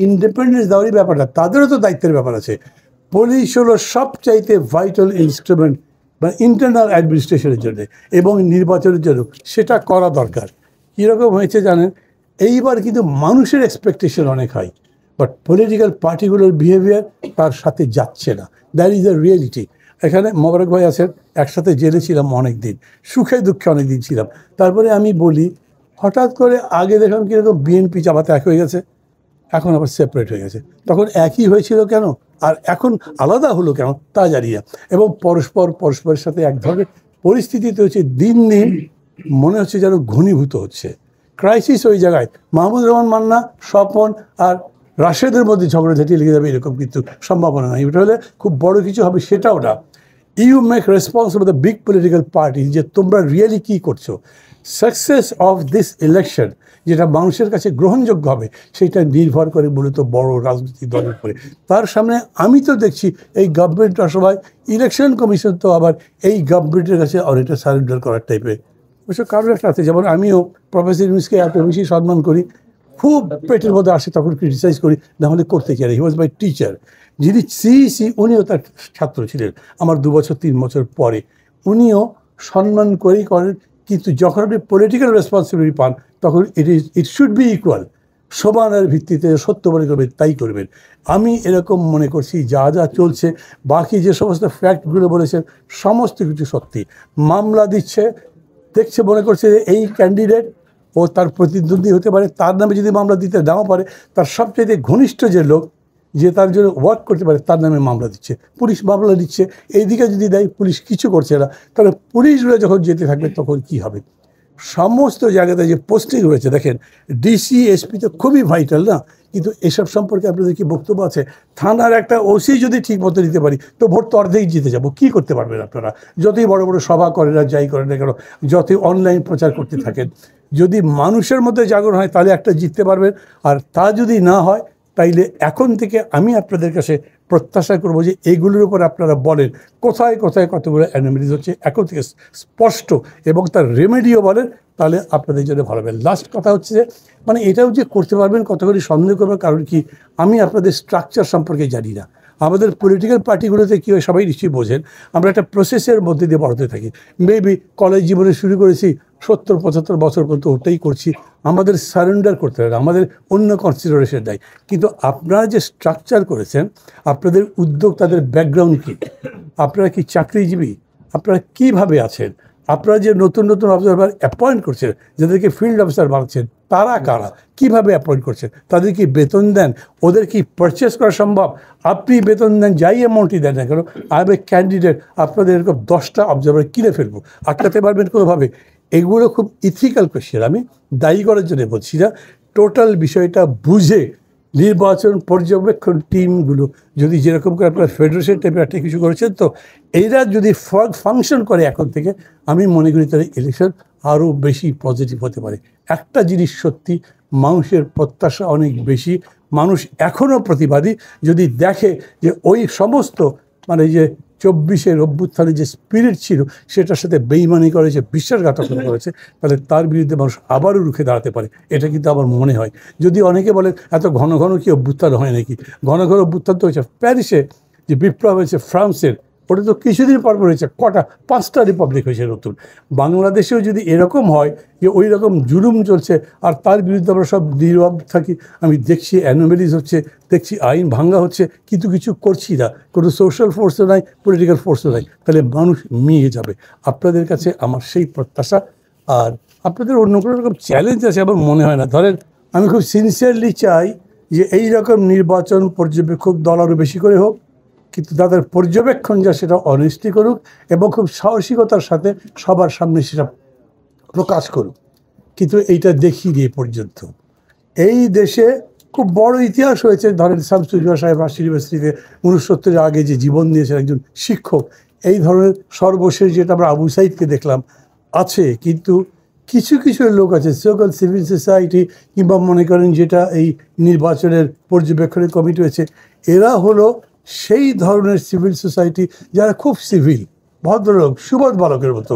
Independence দেওয়ারই ব্যাপারটা, তাদেরও তো দায়িত্বের ব্যাপার আছে। পুলিশ হলো সবচাইতে ভাইটাল ইনস্ট্রুমেন্ট বা ইন্টারনাল অ্যাডমিনিস্ট্রেশনের জন্য এবং নির্বাচনের জন্য, সেটা করা দরকার। কীরকম হয়েছে জানেন, এইবার কিন্তু মানুষের এক্সপেকটেশন অনেক হাই, বাট পলিটিক্যাল পার্টিগুলোর বিহেভিয়ার তার সাথে যাচ্ছে না। That is the reality. এখানে মোবারক ভাই আছেন, একসাথে জেলে ছিলাম অনেক দিন, সুখে দুঃখে অনেক দিন ছিলাম। তারপরে আমি বলি, হঠাৎ করে আগে দেখলাম কীরকম বিএনপি জামাত এক হয়ে গেছে, এখন আবার সেপারেট হয়ে গেছে। তখন একই হয়েছিল কেন, আর এখন আলাদা হলো কেন তা জানি না। এবং পরস্পরের সাথে এক ধরনের পরিস্থিতিতে হচ্ছে দিন দিন মনে হচ্ছে যেন ঘনীভূত হচ্ছে। ক্রাইসিস ওই জায়গায়। মাহমুদুর রহমান মান্না, স্বপন আর রাশেদের মধ্যে ঝগড়াঝাটি লেগে যাবে এরকম কিন্তু সম্ভাবনা নাই। এটা হলে খুব বড় কিছু হবে সেটাও না। You make responsible the big political party, যে তোমরা রিয়েলি কী করছো। সাকসেস অফ দিস ইলেকশন যেটা মানুষের কাছে গ্রহণযোগ্য হবে সেটা নির্ভর করে মূলত বড় রাজনৈতিক দলের উপরে। তার সামনে আমি তো দেখছি এই গভর্নমেন্টটা সবাই, ইলেকশন কমিশন তো আবার এই গভর্নমেন্টের কাছে অনেকটা সারেন্ডার করার টাইপের। অবশ্য কারণ একটা আছে, যেমন আমিও প্রফেসর ইউনূসকে এত বেশি সম্মান করি, খুব পেটের মধ্যে আসে তখন ক্রিটিসাইজ করি, নাহলে করতে চাই। হি ওয়াজ মাই টিচার। যিনি সিইসি উনিও তার ছাত্র ছিলেন আমার 2 বছর 3 বছর পরে, উনিও সম্মান করেই করেন। কিন্তু যখন আপনি পলিটিক্যাল রেসপন্সিবিলিটি পান তখন ইট শুড বি ইকুয়াল, সমানের ভিত্তিতে সত্য মনে করবেন তাই করবেন। আমি এরকম মনে করছি যা যা চলছে, বাকি যে সমস্ত ফ্যাক্টগুলো বলেছেন সমস্ত কিছু সত্যি। মামলা দিচ্ছে, দেখছে, মনে করছে যে এই ক্যান্ডিডেট ও তার প্রতিদ্বন্দ্বী হতে পারে, তার নামে যদি মামলা দিতে নাও পারে, তার সবচেয়ে ঘনিষ্ঠ যে লোক যে তার জন্য ওয়ার্ক করতে পারে তার নামে মামলা দিচ্ছে, পুলিশ মামলা দিচ্ছে। এইদিকে যদি দেয় পুলিশ কিছু করছে না, তাহলে পুলিশগুলো যখন যেতে থাকবে তখন কি হবে। সমস্ত জায়গাতে যে পোস্টিং হয়েছে দেখেন, ডিসি এসপি তো খুবই ভাইটাল না, কিন্তু এসব সম্পর্কে আপনাদের কি বক্তব্য আছে? থানার একটা ওসি যদি ঠিক মতো দিতে পারি তো ভোট তো অর্ধেক জিতে যাবো। কী করতে পারবেন আপনারা? যতই বড় বড় সভা করেন না, যাই করেন না কেন, যতই অনলাইন প্রচার করতে থাকেন, যদি মানুষের মধ্যে জাগরণ হয় তাহলে একটা জিততে পারবেন। আর তা যদি না হয় তাইলে এখন থেকে আমি আপনাদের কাছে প্রত্যাশা করবো যে এইগুলোর উপর আপনারা বলেন কোথায় কোথায় কতগুলো অ্যানোমালিজ হচ্ছে, এখন থেকে স্পষ্ট, এবং তার রেমেডিও বলেন, তাহলে আপনাদের জন্য ভালো হবে। লাস্ট কথা হচ্ছে যে মানে এটাও যে করতে পারবেন কতগুলি সন্দেহ করবার কারণ কি, আমি আপনাদের স্ট্রাকচার সম্পর্কে জানি না। আমাদের পলিটিক্যাল পার্টিগুলোতে কী হয় সবাই নিশ্চয়ই বোঝেন, আমরা একটা প্রসেসের মধ্যে দিয়ে বড়তে থাকি। মেবি কলেজ জীবনে শুরু করেছি, 70-75 বছর পর্যন্ত ওটাই করছি। আমাদের সারেন্ডার করতে হবে, আমাদের অন্য কনসিডারেশন দেয়। কিন্তু আপনারা যে স্ট্রাকচার করেছেন, আপনাদের উদ্যোক্তাদের ব্যাকগ্রাউন্ড কী, আপনারা কি চাকরিজীবী, আপনারা কীভাবে আছেন, আপনারা যে নতুন নতুন অবজারভার অ্যাপয়েন্ট করছেন, যাদেরকে ফিল্ড অফিসার বানাচ্ছেন, তারা কারা, কীভাবে অ্যাপয়েন্ট করছেন, তাদের কি বেতন দেন, ওদের কি পারচেস করা সম্ভব? আপনি বেতন দেন, যাই অ্যামাউন্টই দেন না কেন, আই এম এ ক্যান্ডিডেট, আপনাদের এরকম 10টা অবজারভার কিনে ফেলবো, আটকাতে পারবেন কোনোভাবে? এগুলো খুব ইথিক্যাল কোয়েশ্চেন। আমি দায়ী করার জন্য বলছি না, টোটাল বিষয়টা বুঝে নির্বাচন পর্যবেক্ষণ টিমগুলো যদি যেরকম করে আপনার ফেডারেশন টাইপের একটা কিছু করেছেন, তো এরা যদি ফাংশন করে এখন থেকে, আমি মনে করি তাহলে ইলেকশন আরও বেশি পজিটিভ হতে পারে। একটা জিনিস সত্যি, মানুষের প্রত্যাশা অনেক বেশি, মানুষ এখনও প্রতিবাদী। যদি দেখে যে ওই সমস্ত মানে যে 24-এর অভ্যুত্থানে যে স্পিরিট ছিল সেটার সাথে বেইমানি করেছে, বিশ্বাসঘাতকতা করেছে, তাহলে তার বিরুদ্ধে মানুষ আবারও রুখে দাঁড়াতে পারে। এটা কিন্তু আমার মনে হয়। যদি অনেকে বলেন এত ঘন ঘন কি অভ্যুত্থান হয় নাকি, ঘন ঘন অভ্যুত্থান তো হয়েছে। প্যারিসে যে বিপ্লব হয়েছে ফ্রান্সের, ওটা তো কিছুদিন পর হয়েছে, 5টা রিপাবলিক হয়েছে নতুন। বাংলাদেশেও যদি এরকম হয় যে ওই রকম জুলুম চলছে আর তার বিরুদ্ধে আমরা সব নীরব থাকি, আমি দেখছি অ্যানোমালিজ হচ্ছে, দেখছি আইন ভাঙ্গা হচ্ছে, কিন্তু কিছু করছি না, কোনো সোশ্যাল ফোর্সও নাই, পলিটিক্যাল ফোর্সও নাই, তাহলে মানুষ মিয়ে যাবে। আপনাদের কাছে আমার সেই প্রত্যাশা। আর আপনাদের অন্য কোনো রকম চ্যালেঞ্জ আছে আমার মনে হয় না। ধরেন আমি খুব সিনসিয়ারলি চাই যে এই রকম নির্বাচন পর্যবেক্ষক দল আরও বেশি করে হোক, কিন্তু তাদের পর্যবেক্ষণ যা সেটা অনেস্টি করুক এবং খুব সাহসিকতার সাথে সবার সামনে সেটা প্রকাশ করুক। কিন্তু এইটা দেখিনি এ পর্যন্ত। এই দেশে খুব বড় ইতিহাস হয়েছে। ধরেন শামসুজ্জোহা সাহেব রাজশাহী ইউনিভার্সিটিতে 69-এর আগে যে জীবন দিয়েছেন একজন শিক্ষক, এই ধরনের সর্বশেষ যেটা আমরা আবু সাইদকে দেখলাম আছে। কিন্তু কিছু কিছু লোক আছে, সোকল সিভিল সোসাইটি কিংবা মনে করেন যেটা এই নির্বাচনের পর্যবেক্ষণের কমিটি হয়েছে, এরা হলো সেই ধরনের সিভিল সোসাইটি যারা খুব সিভিল, ভদ্রলোক, সুবোধ বালকের মতো।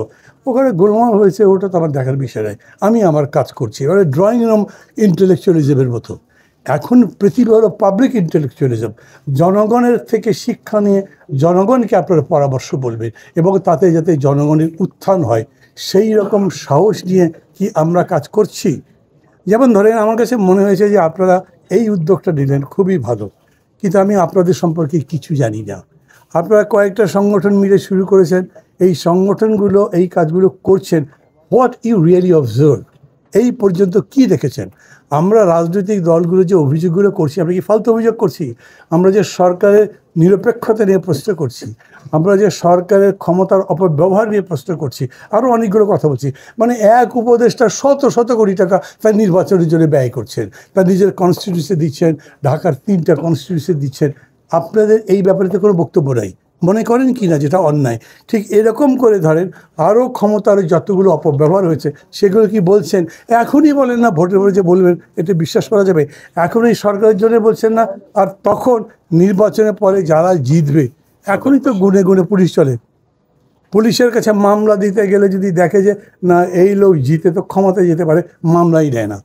ওখানে গোলমাল হয়েছে, ওটা তো আমার দেখার বিষয় নয়, আমি আমার কাজ করছি। এবারে ড্রয়িং রুম ইন্টেলেকচুয়ালিজমের মতো। এখন পৃথিবী হলো পাবলিক ইন্টেলেকচুয়ালিজম। জনগণের থেকে শিক্ষা নিয়ে জনগণকে আপনারা পরামর্শ বলবেন এবং তাতে যাতে জনগণের উত্থান হয় সেই রকম সাহস নিয়ে কি আমরা কাজ করছি? যেমন ধরেন, আমার কাছে মনে হয়েছে যে আপনারা এই উদ্যোগটা নিলেন, খুবই ভালো, কিন্তু আমি আপনাদের সম্পর্কে কিছু জানি না। আপনারা কয়েকটা সংগঠন মিলে শুরু করেছেন, এই সংগঠনগুলো এই কাজগুলো করছেন। হোয়াট ইউ রিয়েলি অবজার্ভ, এই পর্যন্ত কি দেখেছেন? আমরা রাজনৈতিক দলগুলো যে অভিযোগগুলো করছি, আমরা কি ফালতু অভিযোগ করছি? আমরা যে সরকারের নিরপেক্ষতা নিয়ে প্রশ্ন করছি, আমরা যে সরকারের ক্ষমতার অপব্যবহার নিয়ে প্রশ্ন করছি, আরও অনেকগুলো কথা বলছি। মানে এক উপদেষ্টা শত শত কোটি টাকা তার নির্বাচনের জন্য ব্যয় করছেন, তার নিজের কনস্টিটিউন্সি দিচ্ছেন, ঢাকার 3টা কনস্টিটিউন্সি দিচ্ছেন। আপনাদের এই ব্যাপারে তো কোনো বক্তব্য নাই, মনে করেন কি না যেটা অন্যায়? ঠিক এরকম করে ধরেন আরও ক্ষমতার যতগুলো অপব্যবহার হয়েছে সেগুলো কি বলছেন? এখনই বলেন না, ভোটের পরে যে বলবেন এটা বিশ্বাস করা যাবে? এখনই সরকারের জন্য বলছেন না, আর তখন নির্বাচনের পরে যারা জিতবে, এখনই তো গুনে গুনে পুলিশ চলে। পুলিশের কাছে মামলা দিতে গেলে যদি দেখে যে না এই লোক জিতে তো ক্ষমতায় যেতে পারে, মামলাই নেয় না।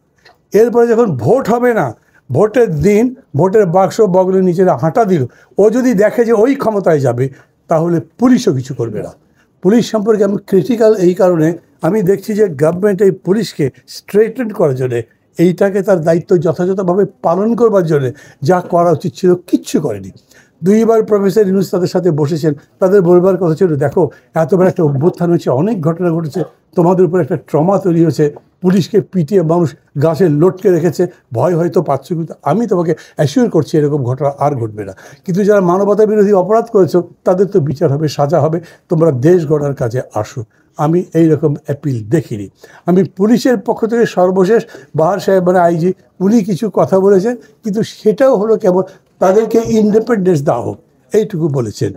এরপরে যখন ভোট হবে না, ভোটের দিন ভোটের বাক্স বগলের নিচে হাঁটা দিল, ও যদি দেখে যে ওই ক্ষমতায় যাবে, তাহলে পুলিশও কিছু করবে না। পুলিশ সম্পর্কে আমি ক্রিটিক্যাল এই কারণে, আমি দেখছি যে গভর্নমেন্ট এই পুলিশকে স্ট্রেটেন করার জন্যে, এইটাকে তার দায়িত্ব যথাযথভাবে পালন করবার জন্যে যা করা উচিত ছিল কিচ্ছু করেনি। 2বার প্রফেসর ইউনূস তাদের সাথে বসেছেন, তাদের বলবার কথা ছিল দেখো এত বড় একটা অভ্যুত্থান হয়েছে, অনেক ঘটনা ঘটেছে, তোমাদের উপর একটা ট্রমা তৈরি হয়েছে, পুলিশকে পিটিয়ে মানুষ গাছে লটকে রেখেছে, ভয় হয়তো পাচ্ছ, কিন্তু আমি তোমাকে অ্যাসিওর করছি এরকম ঘটনা আর ঘটবে না। কিন্তু যারা মানবতা বিরোধী অপরাধ করেছো তাদের তো বিচার হবে, সাজা হবে, তোমরা দেশ গড়ার কাজে আসো। আমি এই রকম অ্যাপিল দেখিনি। আমি পুলিশের পক্ষ থেকে সর্বশেষ বাহার সাহেব মানে আইজি, উনি কিছু কথা বলেছেন, কিন্তু সেটাও হলো কেবল তাদেরকে ইন্ডিপেন্ডেন্স দেওয়া হোক এইটুকু বলেছেন।